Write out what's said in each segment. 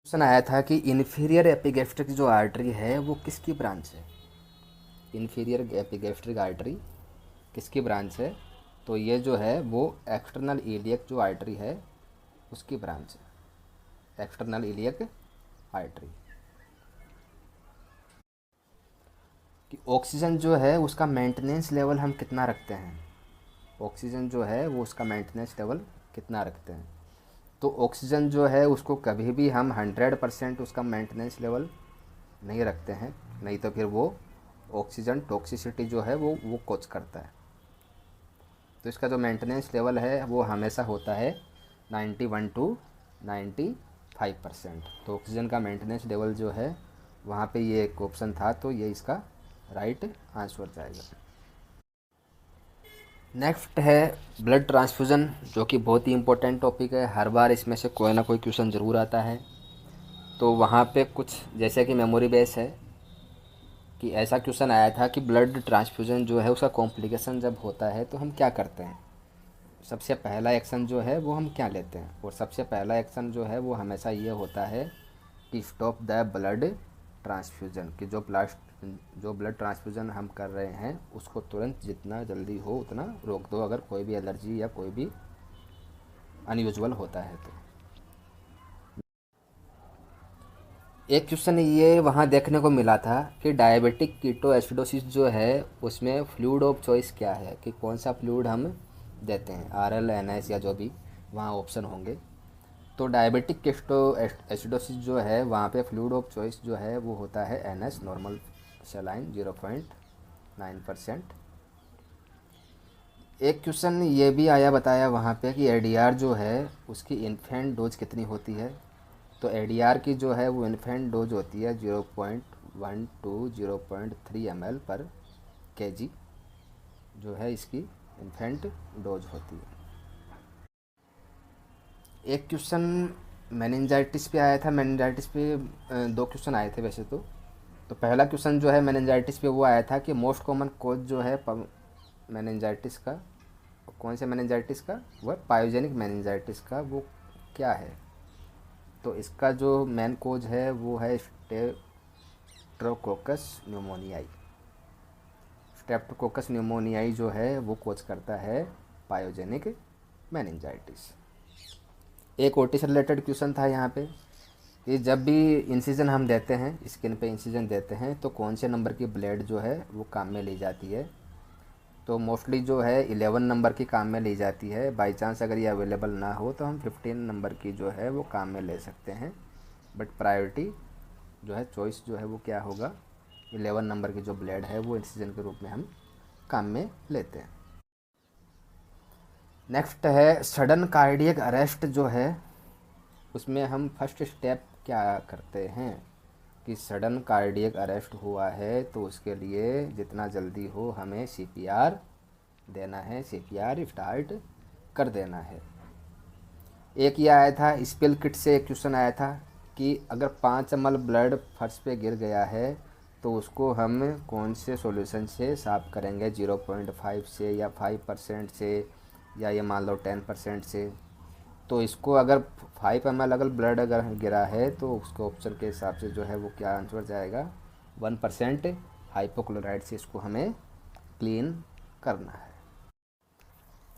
Question आया था कि इन्फीरियर एपिगैस्ट्रिक जो आर्टरी है वो किसकी ब्रांच है। इन्फीरियर एपिगैस्ट्रिक आर्टरी किसकी ब्रांच है। तो ये जो है वो एक्सटर्नल इलियक जो आर्टरी है उसकी ब्रांच है, एक्सटर्नल इलियक आर्टरी। कि ऑक्सीजन जो है उसका मेंटेनेंस लेवल हम कितना रखते हैं, ऑक्सीजन जो है वो उसका मेंटेनेंस लेवल कितना रखते हैं। तो ऑक्सीजन जो है उसको कभी भी हम 100% उसका मेंटेनेंस लेवल नहीं रखते हैं, नहीं तो फिर वो ऑक्सीजन टॉक्सिसिटी जो है वो कोज करता है। तो इसका जो मेंटेनेंस लेवल है वो हमेशा होता है 91 टू 95%। तो ऑक्सीजन का मेंटेनेंस लेवल जो है वहाँ पे ये एक ऑप्शन था, तो ये इसका राइट आंसर जाएगा। नेक्स्ट है ब्लड ट्रांसफ्यूज़न, जो कि बहुत ही इंपॉर्टेंट टॉपिक है। हर बार इसमें से कोई ना कोई क्वेश्चन ज़रूर आता है। तो वहाँ पे कुछ जैसे कि मेमोरी बेस है कि ऐसा क्वेश्चन आया था कि ब्लड ट्रांसफ्यूज़न जो है उसका कॉम्प्लिकेशन जब होता है तो हम क्या करते हैं, सबसे पहला एक्शन जो है वो हम क्या लेते हैं। और सबसे पहला एक्शन जो है वो हमेशा ये होता है कि स्टॉप द ब्लड ट्रांसफ्यूज़न, कि जो ब्लड ट्रांसफ्यूज़न हम कर रहे हैं उसको तुरंत जितना जल्दी हो उतना रोक दो, अगर कोई भी एलर्जी या कोई भी अनयूजुअल होता है तो। एक क्वेश्चन ये वहाँ देखने को मिला था कि डायबिटिक कीटोएसिडोसिस जो है उसमें फ्लूइड ऑफ चॉइस क्या है, कि कौन सा फ्लूइड हम देते हैं, RL NS या जो भी वहाँ ऑप्शन होंगे। तो डायबिटिक कीटोएसिडोसिस जो है वहाँ पे फ्लूइड ऑफ चॉइस जो है वो होता है NS नॉर्मल सलाइन 0.9%। एक क्वेश्चन ये भी आया बताया वहाँ पे कि ADR जो है उसकी इन्फेंट डोज कितनी होती है। तो ADR की जो है वो इन्फेंट डोज होती है 0.1 टू 0.3 ml पर kg, जो है इसकी इन्फेंट डोज होती है। एक क्वेश्चन मेनिंजाइटिस पे आया था। मेनिंजाइटिस पे दो क्वेश्चन आए थे वैसे तो पहला क्वेश्चन जो है मेनिंजाइटिस पे वो आया था कि मोस्ट कॉमन कोज जो है मेनिंजाइटिस का, कौन से मेनिंजाइटिस का, वो पायोजेनिक मेनिंजाइटिस का वो क्या है। तो इसका जो मेन कोज है वो है स्ट्रेप्टोकोकस न्यूमोनियाई। स्ट्रेप्टोकोकस न्यूमोनियाई जो है वो कोज करता है पायोजेनिक मेनिंजाइटिस। एक ओटी से रिलेटेड क्वेश्चन था यहाँ पे कि जब भी इंसिजन हम देते हैं, स्किन पे इंसिजन देते हैं, तो कौन से नंबर की ब्लेड जो है वो काम में ली जाती है। तो मोस्टली जो है 11 नंबर की काम में ली जाती है। बाई चांस अगर ये अवेलेबल ना हो तो हम 15 नंबर की जो है वो काम में ले सकते हैं, बट प्रायोरिटी जो है चॉइस जो है वो क्या होगा, 11 नंबर की जो ब्लेड है वो इंसिजन के रूप में हम काम में लेते हैं। नेक्स्ट है सडन कार्डियक अरेस्ट जो है, उसमें हम फर्स्ट स्टेप क्या करते हैं कि सडन कार्डियक अरेस्ट हुआ है तो उसके लिए जितना जल्दी हो हमें CPR देना है, CPR स्टार्ट कर देना है। एक ये आया था स्पिल किट से, एक क्वेश्चन आया था कि अगर 5 ml ब्लड फर्श पे गिर गया है तो उसको हम कौन से सॉल्यूशन से साफ़ करेंगे, 0.5 से या 5% से या ये मान लो 10% से। तो इसको अगर 5 ml अगर ब्लड अगर गिरा है तो उसको ऑप्शन के हिसाब से जो है वो क्या आंसर जाएगा, 1% हाइपोक्लोराइड से इसको हमें क्लीन करना है।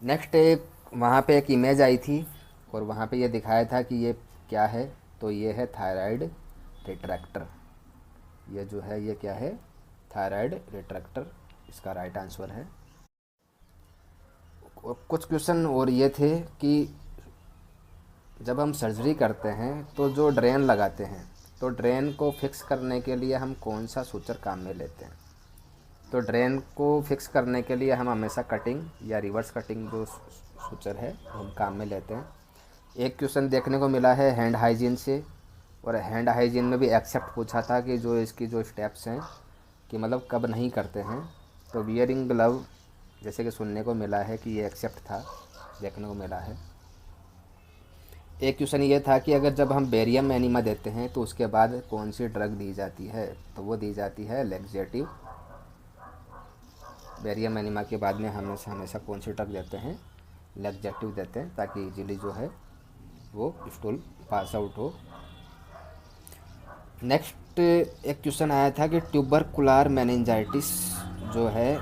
नेक्स्ट एक वहाँ पे एक इमेज आई थी और वहाँ पे ये दिखाया था कि ये क्या है। तो ये है थायराइड रिट्रैक्टर। ये जो है ये क्या है, थायराइड रिट्रैक्टर, इसका राइट आंसर है। और कुछ क्वेश्चन और ये थे कि जब हम सर्जरी करते हैं तो जो ड्रेन लगाते हैं, तो ड्रेन को फिक्स करने के लिए हम कौन सा सूचर काम में लेते हैं। तो ड्रेन को फिक्स करने के लिए हम हमेशा कटिंग या रिवर्स कटिंग जो सूचर है हम काम में लेते हैं। एक क्वेश्चन देखने को मिला है हैंड हाइजीन से, और हैंड हाइजीन में भी एक्सेप्ट पूछा था कि जो इसकी जो स्टेप्स हैं कि मतलब कब नहीं करते हैं। तो वियरिंग ग्लव जैसे कि सुनने को मिला है कि ये एक्सेप्ट था, देखने को मिला है। एक क्वेश्चन ये था कि अगर जब हम बेरियम एनिमा देते हैं तो उसके बाद कौन सी ड्रग दी जाती है। तो वो दी जाती है लेक्जेटिव। बेरियम एनिमा के बाद में हमेशा हमेशा कौन सी ड्रग देते हैं, लेक्जेटिव देते हैं, ताकि इजीली जो है वो स्टूल पास आउट हो। नेक्स्ट एक क्वेश्चन आया था कि ट्यूबरकुलर मेनिंजाइटिस जो है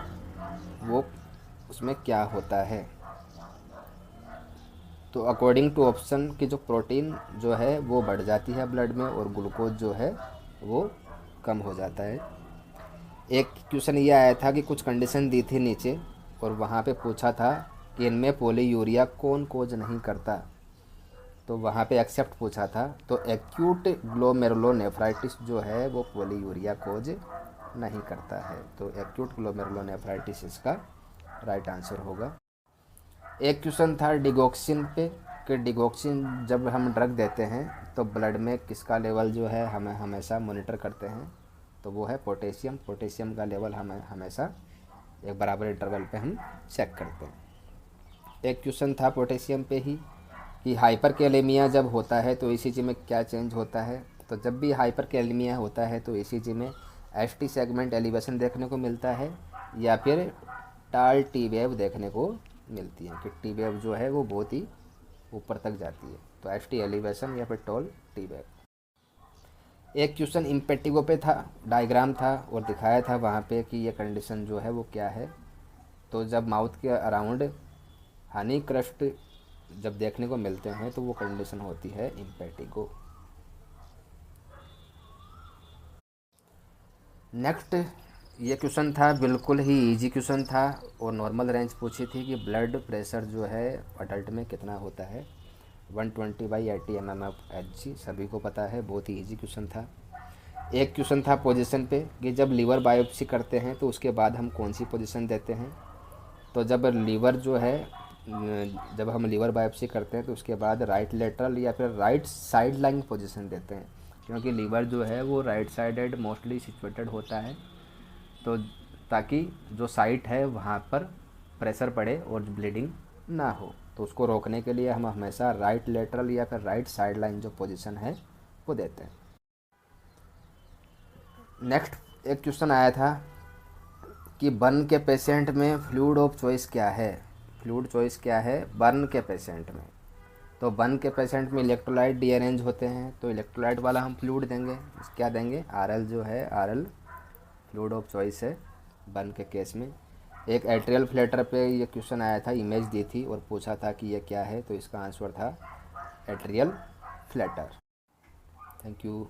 वो उसमें क्या होता है। तो अकॉर्डिंग टू ऑप्शन की जो प्रोटीन जो है वो बढ़ जाती है ब्लड में और ग्लूकोज जो है वो कम हो जाता है। एक क्वेश्चन ये आया था कि कुछ कंडीशन दी थी नीचे और वहाँ पे पूछा था कि इनमें पॉलीयूरिया कौन कोज नहीं करता। तो वहाँ पे एक्सेप्ट पूछा था, तो एक्यूट ग्लोमेरुलोनेफ्राइटिस जो है वो पॉलीयूरिया कोज नहीं करता है। तो एक्यूट ग्लोमेरुलोनेफ्राइटिस इसका राइट आंसर होगा। एक क्वेश्चन था डिगोक्सिन पे कि डिगोक्सिन जब हम ड्रग देते हैं तो ब्लड में किसका लेवल जो है हमें हमेशा मॉनिटर करते हैं। तो वो है पोटेशियम। पोटेशियम का लेवल हमें हमेशा एक बराबर इंटरवल पे हम चेक करते हैं। एक क्वेश्चन था पोटेशियम पे ही कि हाइपर कैलेमिया जब होता है तो ईसीजी में क्या चेंज होता है। तो जब भी हाइपर कैलेमिया होता है तो ईसीजी में एसटी सेगमेंट एलिवेशन देखने को मिलता है या फिर टाल टी वेव देखने को मिलती है कि टी वेव जो है वो बहुत ही ऊपर तक जाती है। तो एसटी एलिवेशन या फिर टॉल टी वेव। एक क्वेश्चन इम्पेटिगो पे था, डायग्राम था और दिखाया था वहाँ पे कि ये कंडीशन जो है वो क्या है। तो जब माउथ के अराउंड हनी क्रस्ट जब देखने को मिलते हैं तो वो कंडीशन होती है इम्पेटिगो। नेक्स्ट ये क्वेश्चन था, बिल्कुल ही इजी क्वेश्चन था और नॉर्मल रेंज पूछी थी कि ब्लड प्रेशर जो है अडल्ट में कितना होता है। 120/80 mmHg सभी को पता है, बहुत ही इजी क्वेश्चन था। एक क्वेश्चन था पोजीशन पे कि जब लीवर बायोप्सी करते हैं तो उसके बाद हम कौन सी पोजीशन देते हैं। तो जब हम लीवर बायोप्सी करते हैं तो उसके बाद राइट लेटरल या फिर राइट साइड लाइन पोजीशन देते हैं, क्योंकि लीवर जो है वो राइट साइडेड मोस्टली सिचुएटेड होता है। तो ताकि जो साइट है वहाँ पर प्रेशर पड़े और ब्लीडिंग ना हो, तो उसको रोकने के लिए हम हमेशा राइट लेटरल या फिर राइट साइड लाइन जो पोजीशन है वो देते हैं। नेक्स्ट एक क्वेश्चन आया था कि बर्न के पेशेंट में फ्लूइड ऑफ चॉइस क्या है। फ्लूइड चॉइस क्या है बर्न के पेशेंट में। तो बर्न के पेशेंट में इलेक्ट्रोलाइट डीअरेंज होते हैं, तो इलेक्ट्रोलाइट वाला हम फ्लूइड देंगे। क्या देंगे, आरएल जो है, आरएल फ्लूइड ऑफ चॉइस है बर्न के केस में। एक एट्रियल फ्लैटर पे ये क्वेश्चन आया था, इमेज दी थी और पूछा था कि ये क्या है, तो इसका आंसर था एट्रियल फ्लैटर। Thank you.